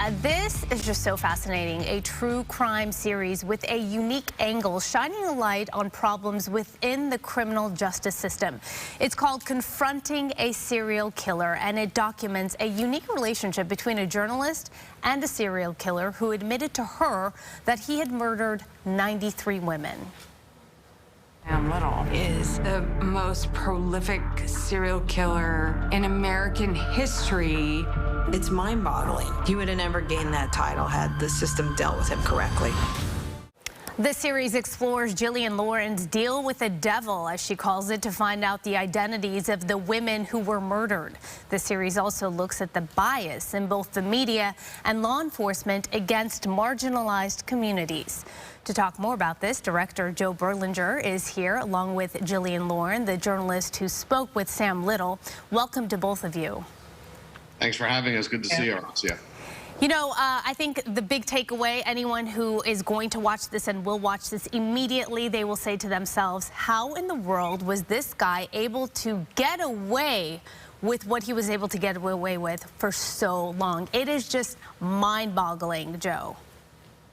This is just so fascinating. A true crime series with a unique angle, shining a light on problems within the criminal justice system. It's called Confronting a Serial Killer, and it documents a unique relationship between a journalist and a serial killer who admitted to her that he had murdered 93 women. Sam Little is the most prolific serial killer in American history. It's mind-boggling. He would have never gained that title had the system dealt with him correctly. The series explores Jillian Lauren's deal with the devil, as she calls it, to find out the identities of the women who were murdered. The series also looks at the bias in both the media and law enforcement against marginalized communities. To talk more about this, director Joe Berlinger is here, along with Jillian Lauren, the journalist who spoke with Sam Little. Welcome to both of you. Thanks for having us. Good to see you, Arcia. You know, I think the big takeaway, anyone who is going to watch this and will watch this immediately, they will say to themselves, how in the world was this guy able to get away with what he was able to get away with for so long? It is just mind-boggling, Joe.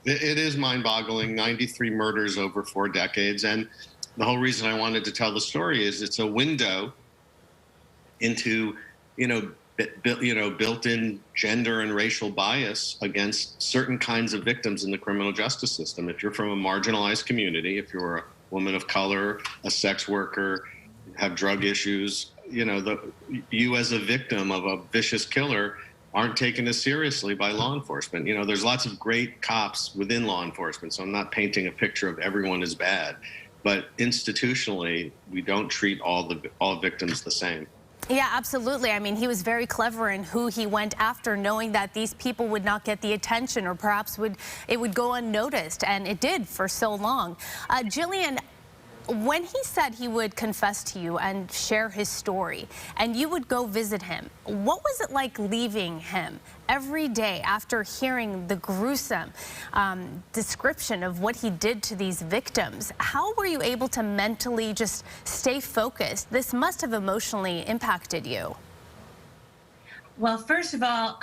It is mind-boggling. 93 murders over 4 decades. And the whole reason I wanted to tell the story is it's a window into, built-in gender and racial bias against certain kinds of victims in the criminal justice system. If you're from a marginalized community, if you're a woman of color, a sex worker, have drug issues, you as a victim of a vicious killer aren't taken as seriously by law enforcement. There's lots of great cops within law enforcement, so I'm not painting a picture of everyone as bad, but institutionally, we don't treat all victims the same. Yeah, absolutely. I mean, he was very clever in who he went after, knowing that these people would not get the attention, or perhaps it would go unnoticed, and it did for so long. Jillian, when he said he would confess to you and share his story, and you would go visit him, what was it like leaving him every day after hearing the gruesome description of what he did to these victims? How were you able to mentally just stay focused? This must have emotionally impacted you. Well, first of all,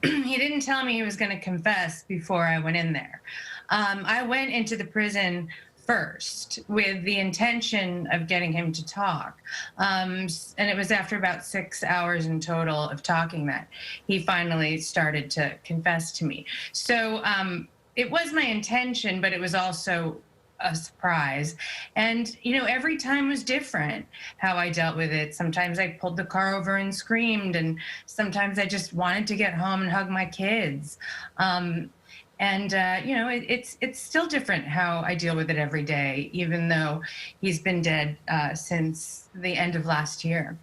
he didn't tell me he was going to confess before I went in there. I went into the prison first with the intention of getting him to talk. And it was after about 6 hours in total of talking that he finally started to confess to me. So it was my intention, but it was also a surprise. And, every time was different how I dealt with it. Sometimes I pulled the car over and screamed, and sometimes I just wanted to get home and hug my kids. It's still different how I deal with it every day, even though he's been dead since the end of last year.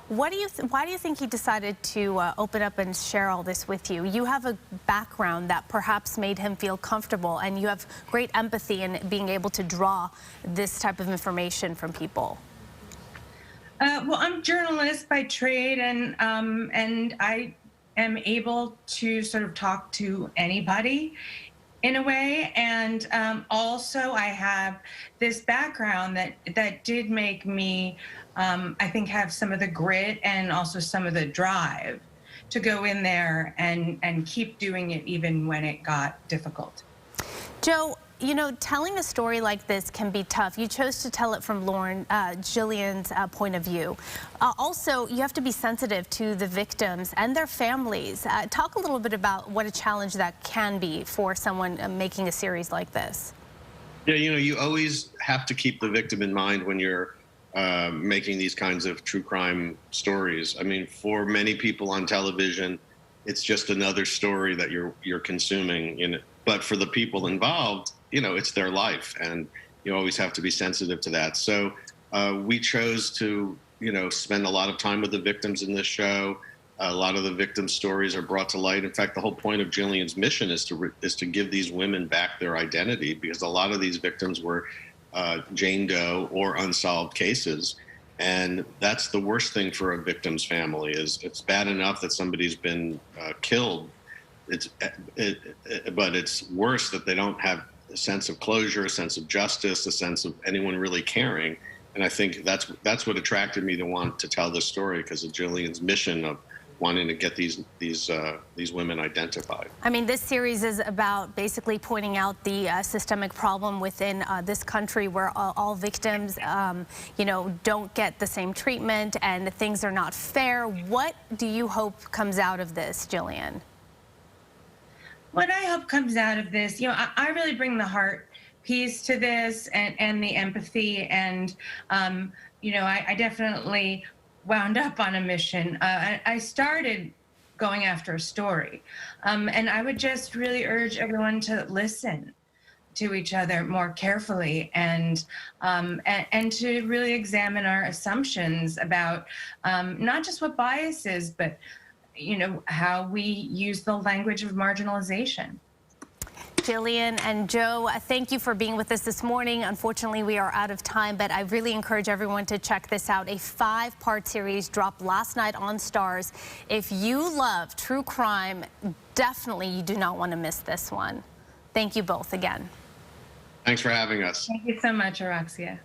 Why do you think he decided to open up and share all this with you? You have a background that perhaps made him feel comfortable, and you have great empathy in being able to draw this type of information from people. Well, I'm a journalist by trade, and I am able to sort of talk to anybody in a way. And also I have this background that did make me, I think, have some of the grit and also some of the drive to go in there and keep doing it even when it got difficult. Joe, telling a story like this can be tough. You chose to tell it from Jillian's point of view. Also, you have to be sensitive to the victims and their families. Talk a little bit about what a challenge that can be for someone making a series like this. Yeah, you always have to keep the victim in mind when you're making these kinds of true crime stories. I mean, for many people on television, it's just another story that you're consuming. But for the people involved, it's their life, and you always have to be sensitive to that. So we chose to, spend a lot of time with the victims in this show. A lot of the victim stories are brought to light. In fact, the whole point of Jillian's mission is to give these women back their identity, because a lot of these victims were Jane Doe or unsolved cases. And that's the worst thing for a victim's family. Is it's bad enough that somebody's been killed. But it's worse that they don't have a sense of closure, a sense of justice, a sense of anyone really caring. And I think that's what attracted me to want to tell this story, because of Jillian's mission of wanting to get these women identified. I mean, this series is about basically pointing out the systemic problem within this country where all victims, you know, don't get the same treatment and things are not fair. What do you hope comes out of this, Jillian? What I hope comes out of this, you know, I really bring the heart piece to this and the empathy, and you know, I definitely wound up on a mission. I started going after a story, and I would just really urge everyone to listen to each other more carefully and to really examine our assumptions about not just what bias is, but you know, how we use the language of marginalization. Jillian and Joe, thank you for being with us this morning. Unfortunately, we are out of time, but I really encourage everyone to check this out. A 5-part series dropped last night on STARZ. If you love true crime, definitely you do not want to miss this one. Thank you both again. Thanks for having us. Thank you so much, Araxia.